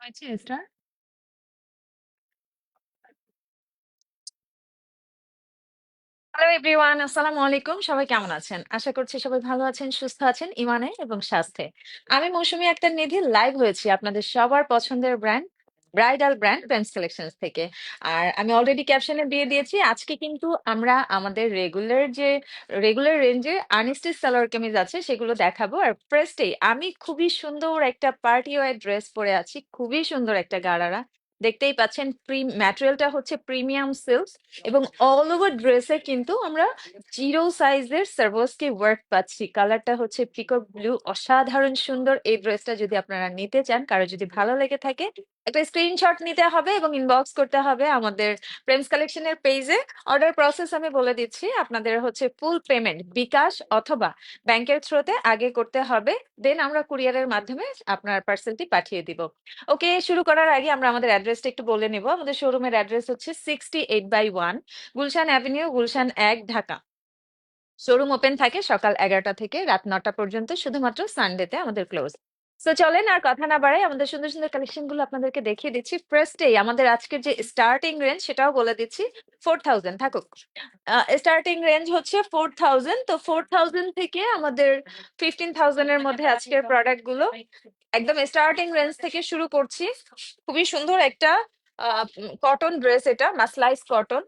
হয়েছে star. Hello everyone, আসসালামু আলাইকুম। সবাই কেমন আছেন? আশা করছি সবাই ভালো আছেন, সুস্থ আছেন ইমানে এবং স্বাস্থ্যে। আমি মৌসুমী আক্তার নিধি লাইভ হয়েছি আপনাদের সবার পছন্দের ব্র্যান্ড ব্রাইডাল ব্র্যান্ড প্রেমস কালেকশনস থেকে। আর আমি অলরেডি ক্যাপশনে দিয়ে দিয়েছি, আজকে কিন্তু আমরা আমাদের রেগুলার রেঞ্জে আনস্টিচ সালোয়ার কামিজ আছে সেগুলো দেখাবো। আর ফার্স্টেই আমি খুবই সুন্দর একটা পার্টি ওয়্যার ড্রেস পরে আছি, খুবই সুন্দর একটা গারারা। দেখতেই পাচ্ছেন, ম্যাটেরিয়ালটা হচ্ছে প্রিমিয়াম সিল্ক এবং অল ওভার ড্রেসে কিন্তু আমরা জিরো সাইজের সার্ভোসকি ওয়ার্ক পাচ্ছি। কালারটা হচ্ছে পিকক ব্লু, অসাধারণ সুন্দর। এই ড্রেসটা যদি আপনারা নিতে চান, কারো যদি ভালো লেগে থাকে, একটা স্ক্রিনশট নিতে হবে এবং ইনবক্স করতে হবে আমাদের প্রেমস কালেকশনের পেজে। অর্ডার প্রসেস আমি বলে দিচ্ছি, আপনাদের হচ্ছে ফুল পেমেন্ট বিকাশ অথবা ব্যাংকের থ্রুতে আগে করতে হবে, দেন আমরা কুরিয়ারের মাধ্যমে আপনার পার্সেলটি পাঠিয়ে দিব। ওকে, শুরু করার আগে আমরা আমাদের অ্যাড্রেসটা একটু বলে নিব। আমাদের শোরুমের অ্যাড্রেস হচ্ছে 68/1 Gulshan avenue, Gulshan 1, Dhaka. Showroom open থাকে সকাল 11টা থেকে রাত 9টা পর্যন্ত, শুধুমাত্র সানডেতে আমাদের ক্লোজ। তো চলেন আর কথা না বাড়াই, আমাদের সুন্দর সুন্দর কালেকশন গুলো আপনাদেরকে দেখিয়ে দিচ্ছি। ফার্স্টেই আমাদের আজকের যে স্টার্টিং রেঞ্জ সেটাও বলে দিচ্ছি। 4000 থাকুক। স্টার্টিং রেঞ্জ হচ্ছে 4000। তো 4000 থেকে আমাদের 15,000 এর মধ্যে আজকের প্রোডাক্ট গুলো একদম স্টার্টিং রেঞ্জ থেকে শুরু করছি। খুবই সুন্দর একটা কটন ড্রেস, এটা মাসলাইজ কটন।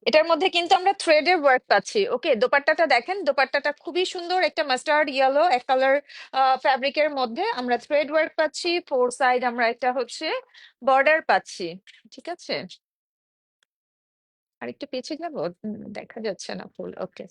এটার মধ্যে কিন্তু আমরা থ্রেডের ওয়ার্ক পাচ্ছি। ওকে, দোপাট্টাটা দেখেন, দোপাট্টাটা খুবই সুন্দর, একটা মাস্টার্ড ইয়েলো এক কালার ফ্যাব্রিকের মধ্যে আমরা থ্রেড ওয়ার্ক পাচ্ছি। ফোর সাইড আমরা একটা হচ্ছে বর্ডার পাচ্ছি। ঠিক আছে, আর একটু পিছিয়ে যাবো, দেখা যাচ্ছে না ফুল। ওকে,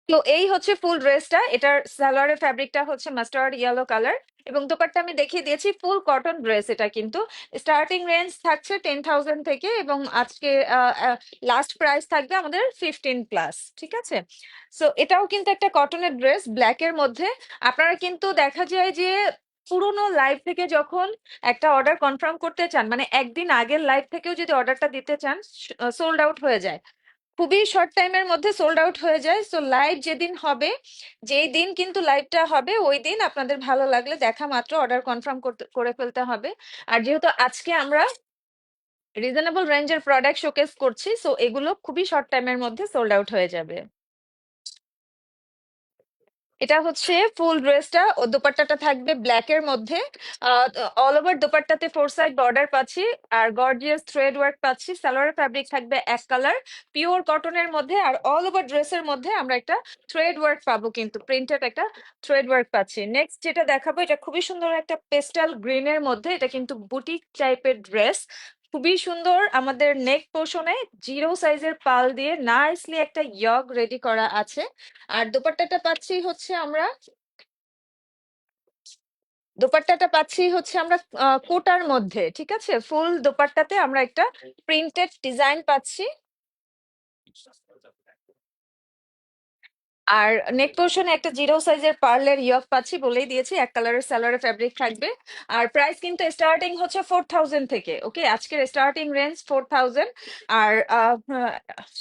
তো এই হচ্ছে ফুল ড্রেসটা। এটার সালোয়ারের ফ্যাব্রিকটা হচ্ছে মাস্টার্ড ইয়েলো কালার এবং দোপাট্টা আমি দেখিয়ে দিয়েছি, ফুল কটন ড্রেস। এটা কিন্তু স্টার্টিং রেঞ্জ থাকছে 10,000 থেকে এবং আজকে লাস্ট প্রাইস থাকবে আমাদের 15+। ঠিক আছে, সো এটাও কিন্তু একটা কটনের ড্রেস ব্ল্যাক এর মধ্যে। আপনারা কিন্তু দেখা যায় যে পুরোনো লাইভ থেকে যখন একটা অর্ডার কনফার্ম করতে চান, মানে একদিন আগের লাইভ থেকেও যদি অর্ডারটা দিতে চান, সোল্ড আউট হয়ে যায়, খুবই শর্ট টাইমের মধ্যে সোল্ড আউট হয়ে যায়। সো লাইভ যেদিন হবে, যেই দিন কিন্তু লাইভটা হবে ওই দিন আপনাদের ভালো লাগলে দেখা মাত্র অর্ডার কনফার্ম করে ফেলতে হবে। আর যেহেতু আজকে আমরা রিজনেবল রেঞ্জের প্রোডাক্ট শোকেস করছি, সো এগুলো খুবই শর্ট টাইমের মধ্যে সোল্ড আউট হয়ে যাবে। এটা হচ্ছে ফুল ড্রেসটা, ও দোপাট্টাটা থাকবে ব্ল্যাক এর মধ্যে। অল ওভার দোপাট্টাতে ফোর সাইড বর্ডার পাচ্ছি আর গর্জিয়াস থ্রেড ওয়ার্ক পাচ্ছি। সালোয়ারের ফ্যাব্রিক থাকবে এক কালার পিওর কটনের মধ্যে, আর অল ওভার ড্রেসের মধ্যে আমরা একটা থ্রেড ওয়ার্ক পাবো, কিন্তু প্রিন্টেড একটা থ্রেড ওয়ার্ক পাচ্ছি। নেক্সট যেটা দেখাবো, এটা খুবই সুন্দর একটা পেস্টাল গ্রিন এর মধ্যে, এটা কিন্তু বুটিক টাইপের ড্রেস। খুবই সুন্দর, আমাদের নেক পোর্শনে জিরো সাইজের পাল দিয়ে নাইসলি একটা ইয়গ রেডি করা আছে। আর দোপাট্টাটা পাচ্ছি হচ্ছে আমরা কোটার মধ্যে। ঠিক আছে, ফুল দোপাট্টাতে আমরা একটা প্রিন্টেড ডিজাইন পাচ্ছি। আর নেক পোর্শনে একটা জিরো সাইজের পার্লের ইয়ক পাচ্ছি, বলেই দিয়েছি এক কালারের সালোয়ারের ফ্যাব্রিক থাকবে। আর প্রাইস কিন্তু স্টার্টিং হচ্ছে 4000 থেকে। ওকে, আজকের স্টার্টিং রেঞ্জ 4000। আর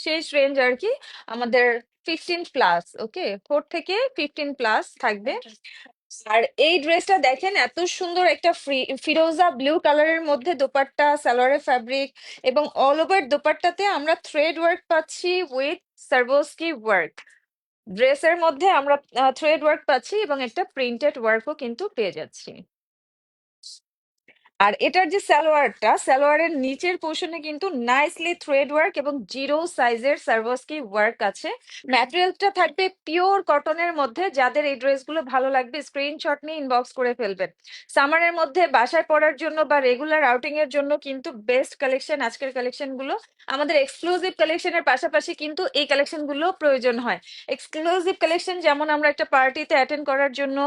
শেষ রেঞ্জ আর কি আমাদের 15+। ওকে, 4 থেকে 15+ থাকবে। আর এই ড্রেসটা দেখেন, এত সুন্দর একটা ফিরোজা ব্লু কালারের মধ্যে দোপাট্টা, সালোয়ারের ফ্যাব্রিক এবং অল ওভার দোপাট্টাতে আমরা থ্রেড ওয়ার্ক পাচ্ছি উইথ সার্ভোস্কি ওয়ার্ক। ড্রেসের মধ্যে আমরা থ্রেড ওয়ার্ক পাচ্ছি এবং একটা প্রিন্টেড ওয়ার্কও কিন্তু পেয়ে যাচ্ছি। আর এটার যে সালোয়ারের নিচের পোর্শনে কিন্তু নাইসলি থ্রেড ওয়ার্ক এবং জিরো সাইজের সার্ভোস্কি ওয়ার্ক আছে। ম্যাটেরিয়ালটা থাকবে পিওর কটনের মধ্যে। যাদের এই ড্রেসগুলো ভালো লাগবে স্ক্রিনশট নিয়ে ইনবক্স করে ফেলবেন। সামারের মধ্যে বাসায় পরার জন্য বা রেগুলার আউটিং এর জন্য কিন্তু বেস্ট কালেকশন আজকের কালেকশন গুলো। আমাদের এক্সক্লুসিভ কালেকশনের পাশাপাশি কিন্তু এই কালেকশন গুলো প্রয়োজন হয়। এক্সক্লুসিভ কালেকশন যেমন আমরা একটা পার্টিতে অ্যাটেন্ড করার জন্য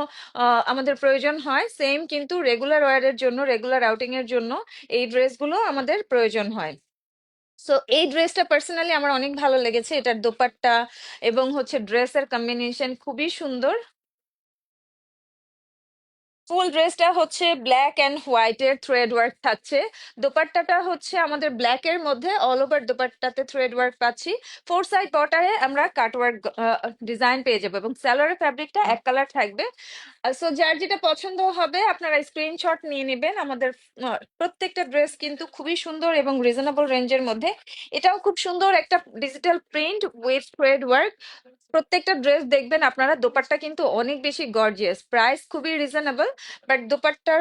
আমাদের প্রয়োজন হয়, সেম কিন্তু রেগুলার ওয়ারের জন্য, রেগুলার আউটিং এর জন্য এই ড্রেসগুলো আমাদের প্রয়োজন হয়। সো এই ড্রেসটা পার্সোনালি আমার অনেক ভালো লেগেছে। এটার দোপাট্টা এবং হচ্ছে ড্রেসের কম্বিনেশন খুবই সুন্দর। ফুল ড্রেসটা হচ্ছে ব্ল্যাক অ্যান্ড হোয়াইটের থ্রেড ওয়ার্ক থাকছে। দোপাট্টাটা হচ্ছে আমাদের ব্ল্যাক এর মধ্যে অল ওভার দোপাট্টাতে থ্রেড ওয়ার্ক পাচ্ছি। ফোর সাইড বর্ডারে আমরা কাটওয়ার্ক ডিজাইন পেয়ে যাবো এবং স্যালোয়ারের ফ্যাব্রিকটা এক কালার থাকবে। সো যার যেটা পছন্দ হবে আপনারা স্ক্রিনশট নিয়ে নেবেন। আমাদের প্রত্যেকটা ড্রেস কিন্তু খুবই সুন্দর এবং রিজনেবল রেঞ্জের মধ্যে। এটাও খুব সুন্দর একটা digital print with thread work. প্রত্যেকটা ড্রেস দেখবেন আপনারা, দোপাট্টা কিন্তু অনেক বেশি গর্জিয়াস, প্রাইস খুবই রিজনেবল, বাট দোপাট্টার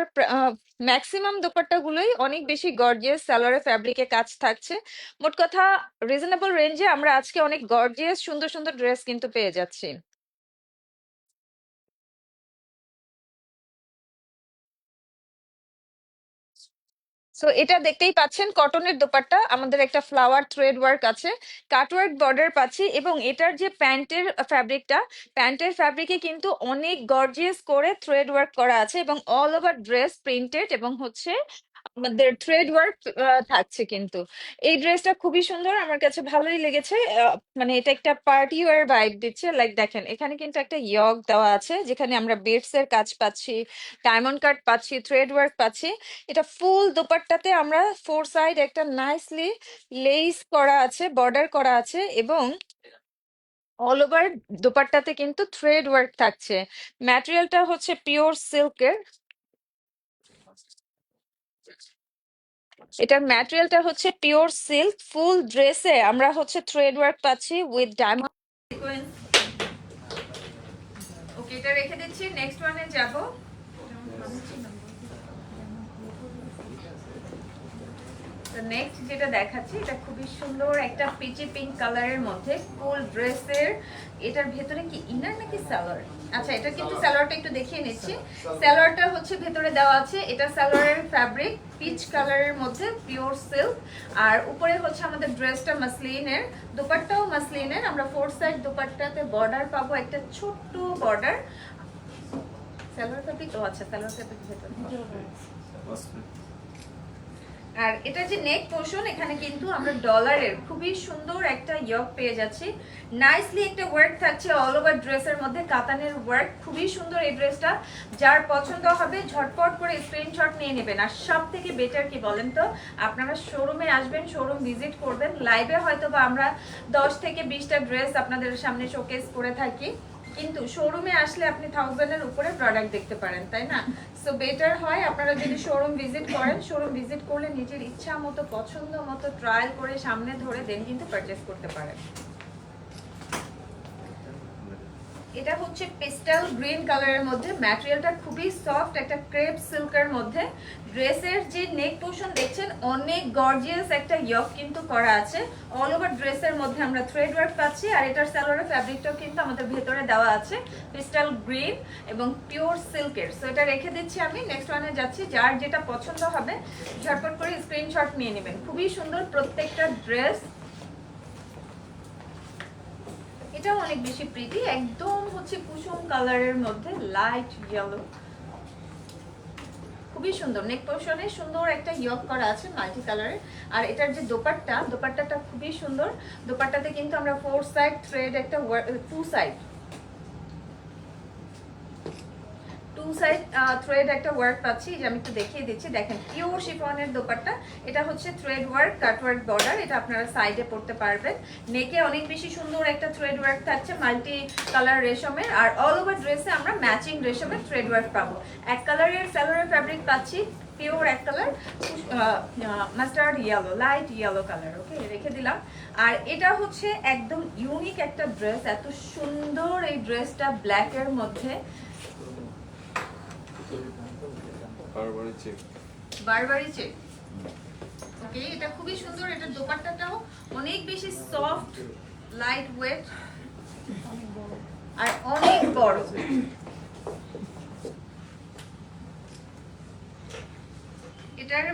ম্যাক্সিমাম দোপাট্টাগুলোই অনেক বেশি গর্জিয়াস, সালোয়ারে ফ্যাব্রিকে কাজ থাকছে। মোট কথা রিজনেবল রেঞ্জে আমরা আজকে অনেক গর্জিয়াস সুন্দর সুন্দর ড্রেস কিন্তু পেয়ে যাচ্ছি। সো এটা দেখতেই পাচ্ছেন কটনের দোপাট্টা, আমাদের একটা ফ্লাওয়ার থ্রেড ওয়ার্ক আছে, কাটওয়ার্ক বর্ডার পাচ্ছি এবং এটার যে প্যান্টের ফ্যাব্রিকটা, প্যান্টের ফ্যাব্রিকে কিন্তু অনেক গর্জিয়াস করে থ্রেড ওয়ার্ক করা আছে এবং অল ওভার ড্রেস প্রিন্টেড এবং হচ্ছে আমাদের থ্রেড ওয়ার্ক থাকছে কিন্তু। এই ড্রেসটা খুবই সুন্দর, আমার কাছে ভালোই লেগেছে। মানে এটা একটা পার্টি ওয়্যার ভাইব দিচ্ছে। লাইক দেখেন এখানে কিন্তু একটা ইয়ক দেওয়া আছে যেখানে আমরা বিটস এর কাজ পাচ্ছি, ডায়মন্ড কাট পাচ্ছি, থ্রেড ওয়ার্ক পাচ্ছি। এটা ফুল দোপাট্টাতে আমরা ফোর সাইড একটা নাইসলি লেস করা আছে, বর্ডার করা আছে এবং অল ওভার দোপাট্টাতে কিন্তু থ্রেড ওয়ার্ক থাকছে। ম্যাটেরিয়ালটা হচ্ছে পিওর সিল্কের। এটার ম্যাটেরিয়ালটা হচ্ছে পিওর সিল্ক। ফুল ড্রেসে আমরা হচ্ছে থ্রেড ওয়ার্ক পাচ্ছি উইথ ডায়মন্ড সিকোয়েন্স। ওকে, এটা রেখে দিচ্ছি, নেক্সট ওয়ানে যাব। নেক্সট যেটা দেখাচ্ছি এটা খুবই সুন্দর একটা পিচি পিঙ্ক কালারের মধ্যে ফুল ড্রেসের। এটার ভেতরে কি ইনার নাকি সালোয়ার? আচ্ছা, এটা কিন্তু সালোয়ারটা একটু দেখিয়ে নিচ্ছি। সালোয়ারটা হচ্ছে ভেতরে দেওয়া আছে, এটা সালোয়ারের ফ্যাব্রিক পিচ কালারের মধ্যে পিওর সিল্ক। আর উপরে হচ্ছে আমাদের ড্রেসটা মাসলিনের, দোপাট্টাও মাসলিনের। আমরা ফোর সাইড দোপাট্টাতে বর্ডার পাবো, একটা ছোট্ট বর্ডার। সালোয়ার ফ্যাব্রিক, ও আচ্ছা সালোয়ার ফ্যাব্রিক ভেতরে। আর এটা যে নেক পোর্শন, এখানে কিন্তু আমরা ডলারের খুবই সুন্দর একটা ইয়ক পেয়ে যাচ্ছি। নাইসলি একটা ওয়ার্ক থাকছে অল ওভার ড্রেসের মধ্যে, কাতানের ওয়ার্ক, খুবই সুন্দর এই ড্রেসটা। যার পছন্দ হবে ঝটপট করে স্ক্রিনশট নিয়ে নেবেন। আর সব থেকে বেটার কি বলেন তো, আপনারা শোরুমে আসবেন, শোরুম ভিজিট করবেন। লাইভে হয়তো বা আমরা 10 থেকে 20টা ড্রেস আপনাদের সামনে শোকেস করে থাকি, কিন্তু শোরুমে আসলে আপনি 1000-এর উপরে প্রোডাক্ট দেখতে পারেন, তাই না? সো বেটার হয় আপনারা যদি শোরুম ভিজিট করেন। শোরুম ভিজিট করলে নিজের ইচ্ছা মতো পছন্দ মতো ট্রায়াল করে সামনে ধরে দেন কিন্তু পারচেজ করতে পারেন। এটা হচ্ছে পেস্টেল গ্রিন কালারের মধ্যে, ম্যাটেরিয়ালটা খুবই সফট, একটা ক্রেপ সিল্কের মধ্যে। ড্রেসের যে নেক পোর্শন দেখছেন অনেক গর্জিয়াস একটা ইয়ক কিন্তু করা আছে। অল ওভার ড্রেসের মধ্যে আমরা থ্রেড ওয়ার্ক পাচ্ছি। আর এটার সালোয়ারের ফ্যাব্রিকটাও কিন্তু আমাদের ভেতরে দেওয়া আছে পেস্টেল গ্রিন এবং পিওর সিল্কের। সো এটা রেখে দিচ্ছি আমি, নেক্সট ওয়ানে যাচ্ছি। যার যেটা পছন্দ হবে ঝটপট করে স্ক্রিনশট নিয়ে নেবেন। খুবই সুন্দর প্রত্যেকটা ড্রেস। এটাও অনেক বেশি প্রিটি, একদম হচ্ছে কুসুম কালারের মধ্যে লাইট ইয়েলো, খুবই সুন্দর। নেক পোর্শনে সুন্দর একটা ইয়ক করা আছে মাল্টি কালারের। আর এটার যে দোপাট্টা, দোপাট্টাটা খুবই সুন্দর। দোপাট্টাতে কিন্তু আমরা ফোর সাইড থ্রেড একটা টু সাইড থ্রেড একটা ওয়ার্ক পাচ্ছি, যে আমি একটু দেখিয়ে দিচ্ছি। দেখেন পিওর শিফনের দোপাট্টা, এটা হচ্ছে থ্রেড ওয়ার্ক, কাট ওয়ার্ক বর্ডার। এটা আপনারা সাইডে পড়তে পারবেন। নেকে অনেক বেশি সুন্দর একটা থ্রেড ওয়ার্ক থাকছে মাল্টি কালার রেশমের। আর অল ওভার ড্রেসে আমরা ম্যাচিং রেশমের থ্রেড ওয়ার্ক পাবো। এক কালারের সালোয়ারের ফ্যাব্রিক পাচ্ছি, পিওর এক colour, mustard yellow, light yellow colour. Okay, রেখে দিলাম। আর এটা হচ্ছে একদম ইউনিক একটা ড্রেস, এত সুন্দর এই ড্রেসটা ব্ল্যাকের মধ্যে, বারবারি চেক। ওকে, এটা খুবই সুন্দর। এটা দোপাট্টাটাও অনেক বেশি সফট, লাইট ওয়েট আর অনেক বড়। এটার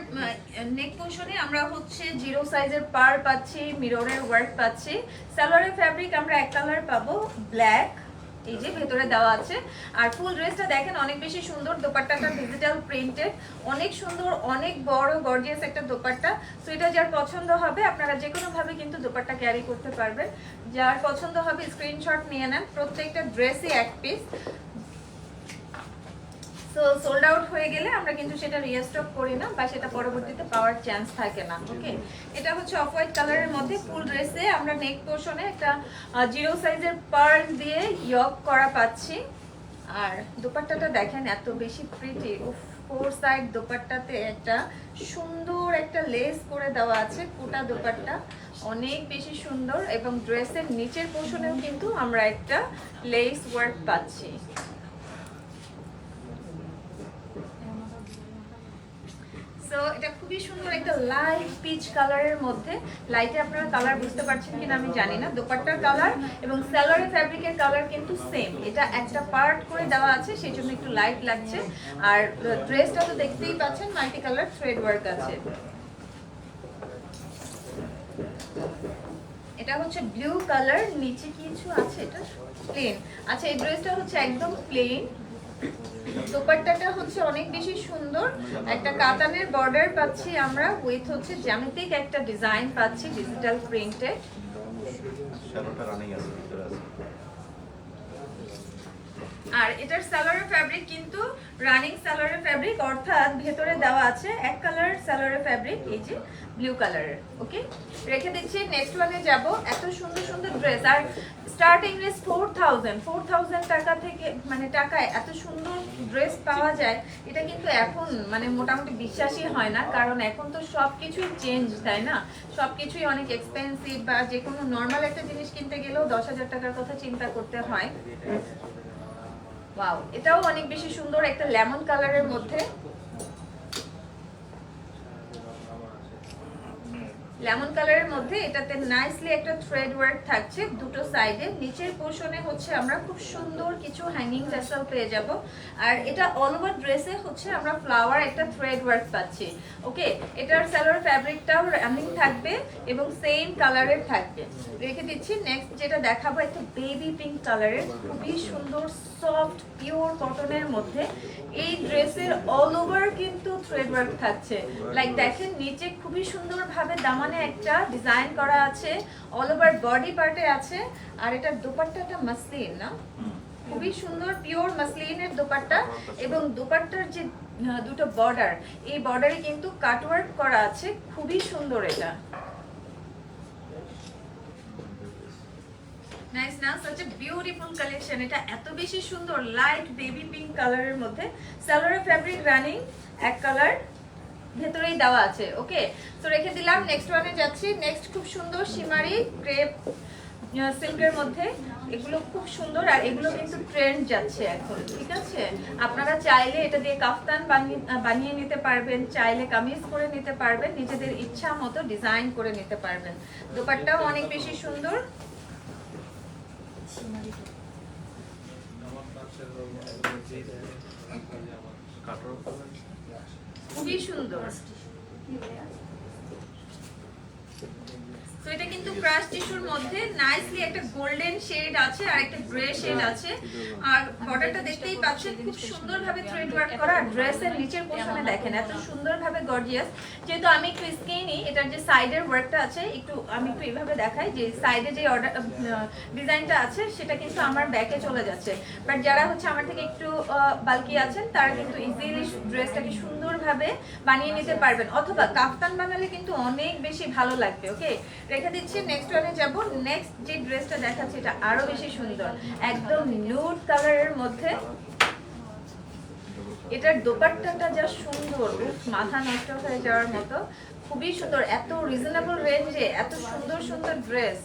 নেক পোর্শনে আমরা হচ্ছে জিরো সাইজের পার পাচ্ছি, মিররের ওয়ার্ক পাচ্ছি। সালোয়ারের ফ্যাব্রিক আমরা এক কালার পাবো, ব্ল্যাক, এই যে ভেতরে দেওয়া আছে। আর ফুল ড্রেসটা দেখেন অনেক বেশি সুন্দর। দোপাট্টাটা ডিজিটাল প্রিন্টেড, অনেক সুন্দর, অনেক বড় গর্জিয়াস একটা দোপাট্টা। সো এটা যার পছন্দ হবে আপনারা যে কোনো ভাবে কিন্তু দোপাট্টা ক্যারি করতে পারবেন। যার পছন্দ হবে স্ক্রিনশট নিয়ে নেন। প্রত্যেকটা ড্রেসই এক পিস। সো সোল্ড আউট হয়ে গেলে আমরা কিন্তু সেটা রিস্টক করি না বা সেটা পরবর্তীতে পাওয়ার চান্স থাকে না। ওকে, এটা হচ্ছে অফ হোয়াইট কালারের মধ্যে ফুল ড্রেসে আমরা নেক পোর্শনে একটা 0 সাইজের পার্ল দিয়ে ইয়ক করা পাচ্ছি। আর দোপাট্টাটা দেখেন এত বেশি প্রিটি। ফোর সাইড দোপাট্টাতে একটা সুন্দর একটা লেস করে দেওয়া আছে, কোটা দোপাট্টা অনেক বেশি সুন্দর, এবং ড্রেসের নিচের পোর্শনেও কিন্তু আমরা একটা লেস ওয়ার্ক পাচ্ছি। সো এটা খুবই সুন্দর একটা লাইট পিচ কালারের মধ্যে। লাইটে আপনারা কালার বুঝতে পারছেন কিনা আমি জানি না। দোপাট্টার কালার এবং সালোয়ারের ফ্যাব্রিকের কালার কিন্তু সেম, এটা একটা পার্ট করে দেওয়া আছে সেই জন্য একটু লাইট লাগছে। আর ড্রেসটা তো দেখতেই পাচ্ছেন মাল্টি কালার থ্রেড ওয়ার্ক আছে। এটা হচ্ছে ব্লু কালার, নিচে কিছু আছে, এটা প্লেন। আচ্ছা, এই ড্রেসটা হচ্ছে একদম প্লেন। দোপাট্টাটা হচ্ছে অনেক বেশি সুন্দর, একটা কাতানের বর্ডার পাচ্ছি আমরা, উইথ হচ্ছে জ্যামিতিক একটা ডিজাইন পাচ্ছি ডিজিটাল প্রিন্টেড। আর এটার সালোয়ারের ফ্যাব্রিক কিন্তু রানিং সালোয়ারের ফ্যাব্রিক, অর্থাৎ ভেতরে দেওয়া আছে এক কালার সালোয়ারের ফ্যাব্রিক, এই যে ব্লু কালারের। ওকে, রেখে দিচ্ছি, নেক্সট ওয়ানে যাব। এত সুন্দর সুন্দর ড্রেস, আর স্টার্টিং রেস 4000 টাকা থেকে, মানে টাকায় এত সুন্দর ড্রেস পাওয়া যায়, এটা কিন্তু এখন মানে মোটামুটি বিশ্বাসই হয় না, কারণ এখন তো সব কিছুই চেঞ্জ, তাই না? সব কিছুই অনেক এক্সপেন্সিভ, বা যে কোনো নর্মাল একটা জিনিস কিনতে গেলেও 10,000 টাকার কথা চিন্তা করতে হয়। ওয়াও, এটাও অনেক বেশি সুন্দর, একটা লেমন কালারের মধ্যে। লেমন কালারের মধ্যে এটাতে নাইসলি একটা থ্রেড ওয়ার্ক থাকছে দুটো সাইডে। নিচের পোর্শনে হচ্ছে আমরা খুব সুন্দর কিছু হ্যাঙ্গিং টাসেল পেয়ে যাব। আর এটা অল ওভার ড্রেসে হচ্ছে আমরা ফ্লাওয়ার একটা থ্রেড ওয়ার্ক পাচ্ছি। ওকে, এটার সালোয়ার ফ্যাব্রিকটাও রানিং থাকবে এবং সেম কালারের থাকবে। রেখে দিচ্ছি, নেক্সট যেটা দেখাবো একটা বেবি পিঙ্ক কালারের, খুবই সুন্দর সফট পিওর কটনের মধ্যে। এই ড্রেসের অল ওভার কিন্তু থ্রেড ওয়ার্ক থাকছে। লাইক দেখেন নিচে খুবই সুন্দরভাবে দামানে একটা ডিজাইন করা আছে, অল ওভার বডি পার্টে আছে। আর এটার দোপাট্টাটা মাসলিন, না? খুবই সুন্দর পিওর মাসলিনের দোপাট্টা, এবং দোপাট্টার যে দুটো বর্ডার, এই বর্ডারে কিন্তু কাটওয়ার্ক করা আছে, খুবই সুন্দর। এটা নাইস না? Such a beautiful collection. এটা এত বেশি সুন্দর লাইট বেবি পিঙ্ক কালারের মধ্যে, সালোয়ারের ফ্যাব্রিক রানিং এক কালার ভেতরেই দেওয়া আছে। ওকে, তো রেখে দিলাম, নেক্সট ওয়ানে যাচ্ছি। নেক্সট খুব সুন্দর শিমারি ক্রেপ সিল্কের মধ্যে, এগুলো খুব সুন্দর, আর এগুলো কিন্তু ট্রেন্ড যাচ্ছে এখন, ঠিক আছে? আপনারা চাইলে এটা দিয়ে কাফতান বানিয়ে নিতে পারবেন, চাইলে কামিজ করে নিতে পারবেন, নিজেদের ইচ্ছা মতো ডিজাইন করে নিতে পারবেন। দোপাট্টাও অনেক বেশি সুন্দর। খুবই সুন্দর। তো এটা কিন্তু ক্রাশ টিস্যুর মধ্যে নাইসলি একটা গোল্ডেন শেড আছে আর একটা গ্রে শেড আছে। আর বর্ডারটা দেখতেই পাচ্ছেন খুব সুন্দরভাবে থ্রেড ওয়ার্ক করা। আর ড্রেসের নিচের পোর্শনে দেখেন এত সুন্দরভাবে গর্জিয়াস। যেহেতু আমি একটু স্কিনি, এটার যে সাইডের ওয়ার্কটা আছে আমি একটু এইভাবে দেখাই, যে সাইডে যে ডিজাইনটা আছে সেটা কিন্তু আমার ব্যাকে চলে যাচ্ছে। বাট যারা হচ্ছে আমার থেকে একটু বাল্কি আছেন তারা কিন্তু ইজিলি ড্রেসটাকে সুন্দরভাবে বানিয়ে নিতে পারবেন, অথবা কাফতান বানালে কিন্তু অনেক বেশি ভালো লাগবে। ওকে, রেখে দিচ্ছি, নেক্সট ওয়ানে যাব। নেক্সট যে ড্রেসটা দেখাচ্ছি এটা আরো বেশি সুন্দর, একদম নুড কালারের মধ্যে। এটার দোপাট্টাটা যা সুন্দর, মাথা নষ্ট হয়ে যাওয়ার মতো, খুবই সুন্দর। এত রিজনেবল রেঞ্জে এত সুন্দর সুন্দর ড্রেস।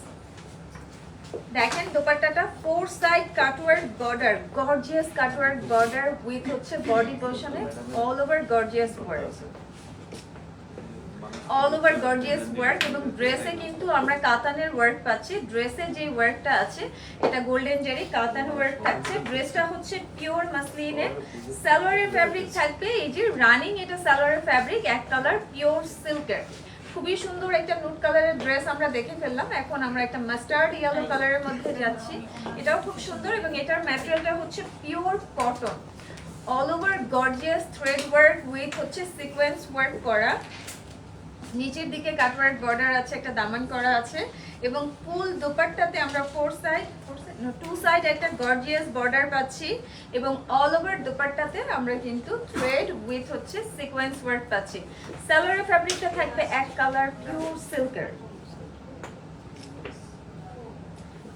দেখেন দোপাট্টাটা 4 side cutwork border, gorgeous cutwork border with হচ্ছে বডি পোর্শনে all over gorgeous work, all over gorgeous work. এবং ড্রেসে কিন্তু আমরা কাতানের ওয়ার্ক পাচ্ছি। ড্রেসে যে ওয়ার্কটা আছে এটা গোল্ডেন জারি কাতান ওয়ার্ক থাকছে। ড্রেসটা হচ্ছে পিওর মাসলিনের, সালোয়ারের ফ্যাব্রিক থাকবে এই যে রানিং, এটা সালোয়ারের ফ্যাব্রিক এক কালার পিওর সিল্কের। খুবই সুন্দর একটা নুড কালারের ড্রেস আমরা দেখে ফেললাম। এখন আমরা একটা মাস্টার্ড ইয়েলো কালারের মধ্যে যাচ্ছি, এটাও খুব সুন্দর। এবং এটার ম্যাটেরিয়ালটা হচ্ছে pure cotton, all over gorgeous thread work with হচ্ছে সিকোয়েন্স ওয়ার্ক করা। নিচের দিকে কাটওয়ার্ক বর্ডার আছে, একটা দামান করা আছে, এবং ফুল দোপাট্টাতে আমরা 4 সাইড টু সাইড একটা গর্জিয়াস বর্ডার পাচ্ছি এবং অল ওভার দুপাট্টাতে আমরা কিন্তু থ্রেড উইথ হচ্ছে সিকোয়েন্স ওয়ার্ক পাচ্ছি। সালোয়ারের ফ্যাব্রিকটা থাকবে এক কালার পিওর সিল্কের,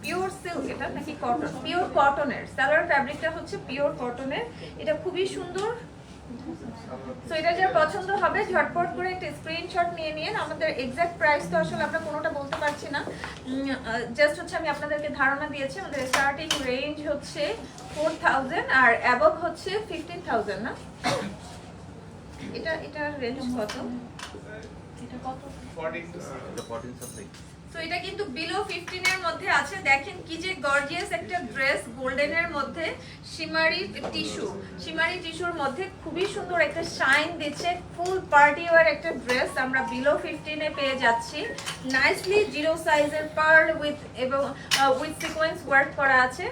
পিওর সিল্ক এটা নাকি কটন, পিওর কটনের। সালোয়ার ফ্যাব্রিকটা হচ্ছে পিওর কটনের, এটা খুবই সুন্দর। সো এটা যার পছন্দ হবে ঝটপট করে একটা স্ক্রিনশট নিয়ে নিন। আমাদের এক্সাক্ট প্রাইস তো আসলে আমরা কোনোটা বলতে পারছি না, জাস্ট হচ্ছে আমি আপনাদেরকে ধারণা দিয়েছি। আমাদের স্টার্টিং রেঞ্জ হচ্ছে 4000 আর অ্যাবভ হচ্ছে 15000 না? এটার রেঞ্জ কত? এটা কত? 14 সামথিং। সো এটা কিন্তু বিলো 15 এর মধ্যে আছে। দেখেন কি যে গর্জিয়াস একটা ড্রেস, গোল্ডেনের মধ্যে শিমারি টিস্যুর মধ্যে খুবই সুন্দর একটা শাইন দিচ্ছে। ফুল পার্টি ওয়্যার একটা ড্রেস আমরা বিলো 15 এ পেয়ে যাচ্ছি। নাইসলি জিরো সাইজের পার্ল উইথ সিকোয়েন্স ওয়ার্ক করা আছে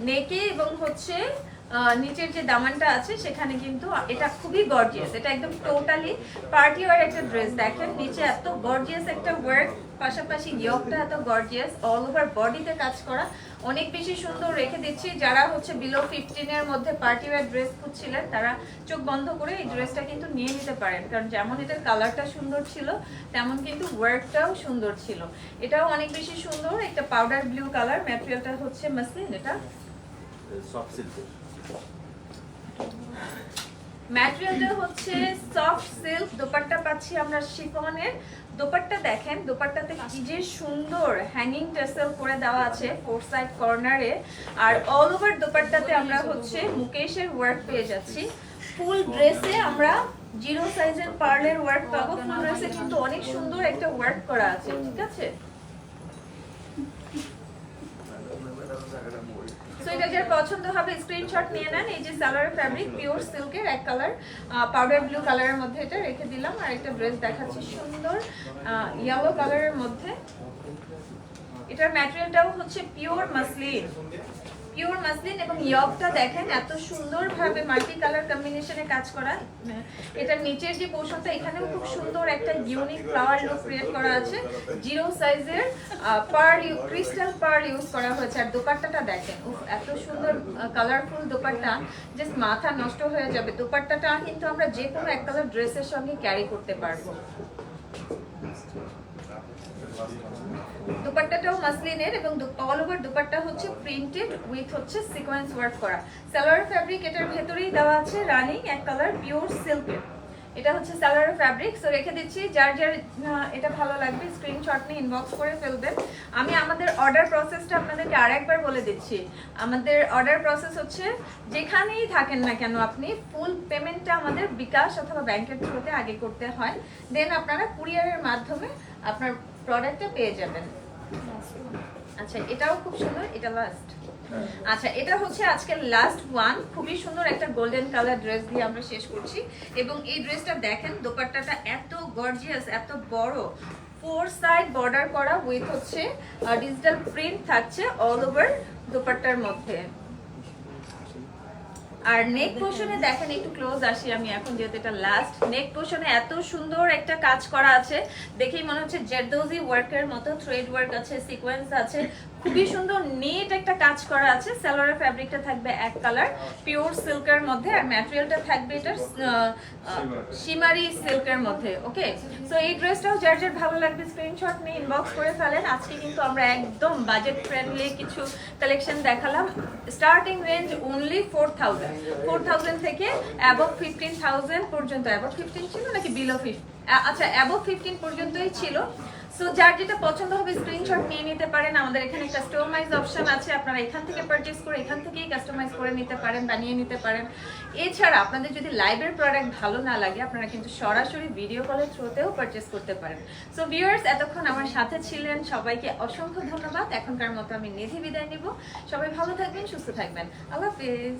নেকে এবং হচ্ছে নিচের যে দামানটা আছে সেখানে কিন্তু এটা খুবই গর্জিয়াস। এটা একদম টোটালি পার্টি ওয়্যার একটা ড্রেস। দেখেন নিচে এত গর্জিয়াস একটা ওয়ার্ক, পাশাপাশি ইয়কটা এত গর্জিয়াস, অল ওভার বডিতে কাজ করা, অনেক বেশি সুন্দর রেখে দিচ্ছি। যারা হচ্ছে বিলো 15 এর মধ্যে পার্টি ওয়্যার ড্রেস খুঁজছিলেন তারা চোখ বন্ধ করে এই ড্রেসটা কিন্তু নিয়ে নিতে পারেন, কারণ যেমন এটার কালারটা সুন্দর ছিল তেমন কিন্তু ওয়ার্কটাও সুন্দর ছিল। এটাও অনেক বেশি সুন্দর, একটা পাউডার ব্লু কালার, ম্যাটেরিয়ালটা হচ্ছে মাসলিন, এটা সফট সিল্ক, ম্যাটেরিয়ালটা হচ্ছে সফট সিল্ক। দোপাট্টা পাচ্ছি আমরা শিফনের। দোপাট্টা দেখেন, দোপাট্টাতে কি যে সুন্দর হ্যাঙ্গিং টেসেল করে দেওয়া আছে ফোর সাইড কর্নারে, আর অল ওভার দোপাট্টাতে আমরা হচ্ছে মুকেশের ওয়ার্ক পেয়ে যাচ্ছি। ফুল ড্রেসে আমরা জিরো সাইজের পার্লের ওয়ার্ক পাবো। ফুল ড্রেসে কিন্তু অনেক সুন্দর একটা ওয়ার্ক করা আছে, ঠিক আছে? সো এটা যার পছন্দ হবে স্ক্রিনশট নিয়ে নেন। এই যে সালোয়ার ফ্যাব্রিক পিওর সিল্কের এক কালার, পাউডার ব্লু কালারের মধ্যে এটা রেখে দিলাম। আর একটা ড্রেস দেখাচ্ছি সুন্দর ইয়েলো কালারের মধ্যে। এটার ম্যাটেরিয়ালটাও হচ্ছে পিওর মাসলিন, এবং ইয়কটা দেখেন এত সুন্দরভাবে মাল্টি কালার কম্বিনেশনে কাজ করা। এটার নিচের যে পোর্শনটা এখানেও খুব সুন্দর একটা ইউনিক ফ্লাওয়ার লুক ক্রিয়েট করা আছে। জিরো সাইজের ক্রিস্টাল পার্ল ইউজ করা হয়েছে। আর দোপাট্টাটা দেখেন, এত সুন্দর কালারফুল দোপাট্টা, জাস্ট মাথা নষ্ট হয়ে যাবে। দোপাট্টাটা কিন্তু আমরা যে কোনো এক কালার ড্রেসের সঙ্গে ক্যারি করতে পারবো। দুপাট্টাটাও মাসলিনের এবং অল ওভার দুপাট্টা হচ্ছে প্রিন্টেড উইথ হচ্ছে সিকোয়েন্স ওয়ার্ক করা। সালোয়ার ফ্যাব্রিক এটার ভেতরেই দেওয়া আছে রানিং এক কালার পিওর সিল্কের। এটা হচ্ছে সালোয়ার ফ্যাব্রিক। সো রেখে দিচ্ছি, যার যার এটা ভালো লাগবে স্ক্রিনশট নিয়ে ইনবক্স করে ফেলবেন। আমি আমাদের অর্ডার প্রসেসটা আপনাদেরকে আরেকবার বলে দিচ্ছি। আমাদের অর্ডার প্রসেস হচ্ছে যেখানেই থাকেন না কেন আপনি ফুল পেমেন্টটা আমাদের বিকাশ অথবা ব্যাংকের থ্রুতে আগে করতে হয়, দেন আপনারা কুরিয়ারের মাধ্যমে আপনার প্রোডাক্টটা পেয়ে যাবেন। আচ্ছা এটাও খুব সুন্দর, এটা লাস্ট। আচ্ছা এটা হচ্ছে আজকের লাস্ট ওয়ান। খুবই সুন্দর একটা গোল্ডেন কালার ড্রেস দিয়ে আমরা শেষ করছি। এবং এই ড্রেসটা দেখেন, দোপাট্টাটা এত গর্জিয়াস, এত বড়, ফোর সাইড বর্ডার করা উইথ হচ্ছে ডিজিটাল প্রিন্ট থাকছে অল ওভার দোপাট্টার মধ্যে। আর নেক পোর্শনে দেখেন, একটু ক্লোজ আসি আমি এখন যেহেতু এটা লাস্ট। নেক পোর্শনে এত সুন্দর একটা কাজ করা আছে, দেখেই মনে হচ্ছে জেরদোজি ওয়ার্কের মতো থ্রেড ওয়ার্ক আছে, সিকোয়েন্স আছে, খুবই সুন্দর নিট একটা কাজ করা আছে। সালোয়ারের ফ্যাব্রিকটা থাকবে এক কালার পিওর সিল্কের মধ্যে, আর ম্যাটেরিয়ালটা থাকবে এটার শিমারি সিল্কের মধ্যে। ওকে, সো এই ড্রেসটাও যার যার ভালো লাগবে স্ক্রিনশট নিয়ে ইনবক্স করে ফেলেন। আজকে কিন্তু আমরা একদম বাজেট ফ্রেন্ডলি কিছু কালেকশন দেখালাম। স্টার্টিং রেঞ্জ অনলি 4000 থেকে অ্যাবভ 15000 পর্যন্ত। অ্যাবভ 15 ছিল নাকি বিলো 15? আচ্ছা অ্যাবভ 15 পর্যন্তই ছিল। সো যার যেটা পছন্দ হবে স্ক্রিনশট নিয়ে নিতে পারেন। আমাদের এখানে কাস্টমাইজ অপশন আছে, আপনারা এখান থেকে পারচেজ করে এখান থেকেই কাস্টমাইজ করে নিতে পারেন, বানিয়ে নিতে পারেন। এছাড়া আপনাদের যদি লাইভের প্রোডাক্ট ভালো না লাগে, আপনারা কিন্তু সরাসরি ভিডিও কলের থ্রুতেও পারচেজ করতে পারেন। সো ভিউয়ার্স, এতক্ষণ আমার সাথে ছিলেন, সবাইকে অসংখ্য ধন্যবাদ। এখনকার মতো আমি নিধি বিদায় নিব। সবাই ভালো থাকবেন, সুস্থ থাকবেন। আল্লাহ হাফেজ।